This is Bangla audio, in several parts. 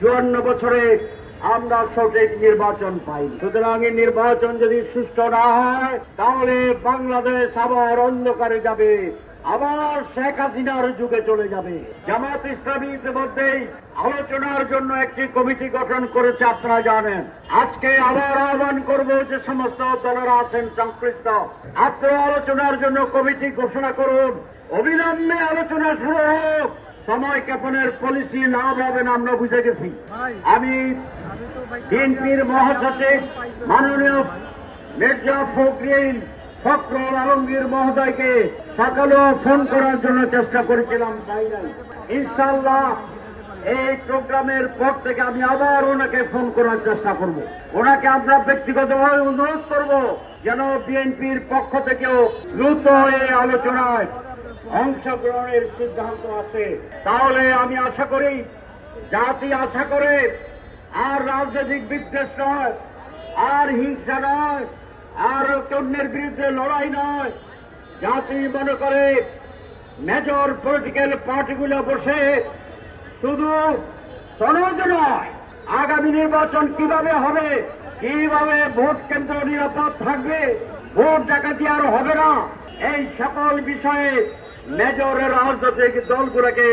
54 বছরে আমরা সঠিক নির্বাচন পাই। সুতরাং এই নির্বাচন যদি সুষ্ঠু না হয় তাহলে বাংলাদেশ আবার অন্ধকারে যাবে, আবার শেখ হাসিনার যুগে চলে যাবে। জামাত ইসলামী ইতিমধ্যেই আলোচনার জন্য একটি কমিটি গঠন করেছে, আপনারা জানেন। আজকে আবার আহ্বান করব যে সমস্ত দলেরা আছেন সংশ্লিষ্ট, আপনারা আলোচনার জন্য কমিটি ঘোষণা করুন, অবিলম্বে আলোচনা শুরু হোক। সময় ক্ষেপণের পলিসি না ভাবেন, আমরা বুঝে গেছি। আমি বিএনপির মহাসচিব মাননীয় মির্জা ফখরুল আলমগীর মহোদয়কে সকালেও ফোন করার জন্য চেষ্টা করেছিলাম, তাই নাই। ইনশাআল্লাহ এই প্রোগ্রামের পর থেকে আমি আবার ওনাকে ফোন করার চেষ্টা করব। ওনাকে আমরা ব্যক্তিগতভাবে অনুরোধ করব যেন বিএনপির পক্ষ থেকেও দ্রুত এই আলোচনায় অংশগ্রহণের সিদ্ধান্ত আছে। তাহলে আমি আশা করি, জাতি আশা করে, আর রাজনৈতিক বিদ্বেষ নয়, আর হিংসা নয়, আর অন্যের বিরুদ্ধে লড়াই নয়। জাতি মনে করে মেজর পলিটিক্যাল পার্টিগুলো বসে শুধু সনদ নয়, আগামী নির্বাচন কিভাবে হবে, কিভাবে ভোট কেন্দ্র নিরাপদ থাকবে, ভোট ডাকাতি আর হবে না, এই সকল বিষয়ে মেজরের রাজনৈতিক দলগুলোকে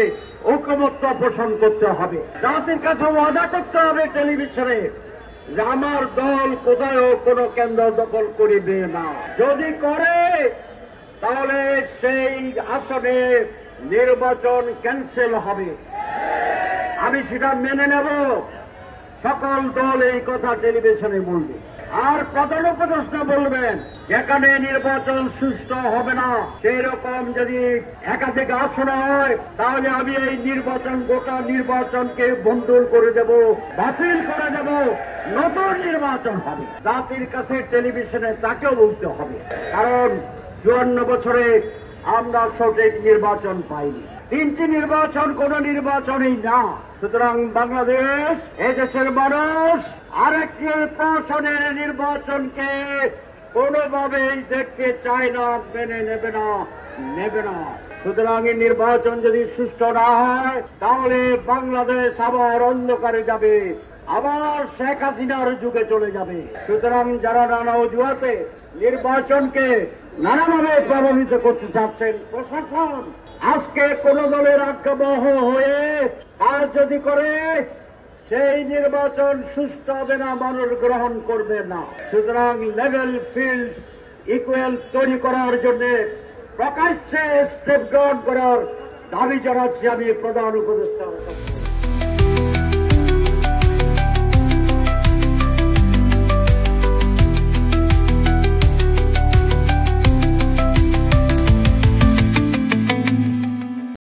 ঐকমত্য পোষণ করতে হবে। জাতির কাছে ওয়াদা করতে হবে টেলিভিশনে যে আমার দল কোথাও কোনো কেন্দ্র দখল করিবে না। যদি করে তাহলে সেই আসনে নির্বাচন ক্যান্সেল হবে। আমি সেটা মেনে নেব। সকল দল এই কথা টেলিভিশনে বলবে। আর প্রধান উপদেষ্টা বলবেন যেখানে নির্বাচন সুষ্ঠু হবে না, সেই রকম যদি একাধিক আসন হয় তাহলে আমি এই নির্বাচন, গোটা নির্বাচনকে বন্টন করে দেব, বাতিল করে দেব, নতুন নির্বাচন হবে। জাতির কাছে টেলিভিশনে তাকেও বলতে হবে, কারণ 54 বছরে আমরা সঠিক নির্বাচন পাইনি। 3টি নির্বাচন কোন নির্বাচনই না। সুতরাং বাংলাদেশ, এদেশের মানুষ আরেকটি প্রশাসনের নির্বাচনকে কোনোভাবেই দেখতে চায় না, মেনে নেবে না। সুতরাং এই নির্বাচন যদি সুষ্ঠু না হয় তাহলে বাংলাদেশ আবার অন্ধকারে যাবে, আবার শেখ হাসিনার যুগে চলে যাবে। সুতরাং যারা নানা অজুহাতে নির্বাচনকে নানাভাবে প্রভাবিত করতে চাচ্ছেন, প্রশাসন আজকে কোন দলের আজ্ঞাবহ হয়ে কাজ যদি করে, সেই নির্বাচন সুষ্ঠু হবে না, মানুষ গ্রহণ করবে না। সুতরাং লেভেল ফিল্ড ইকুয়াল তৈরি করার জন্য প্রকাশ্যে স্টেপ গ্রহণ করার দাবি জানাচ্ছি আমি প্রধান উপদেষ্টা।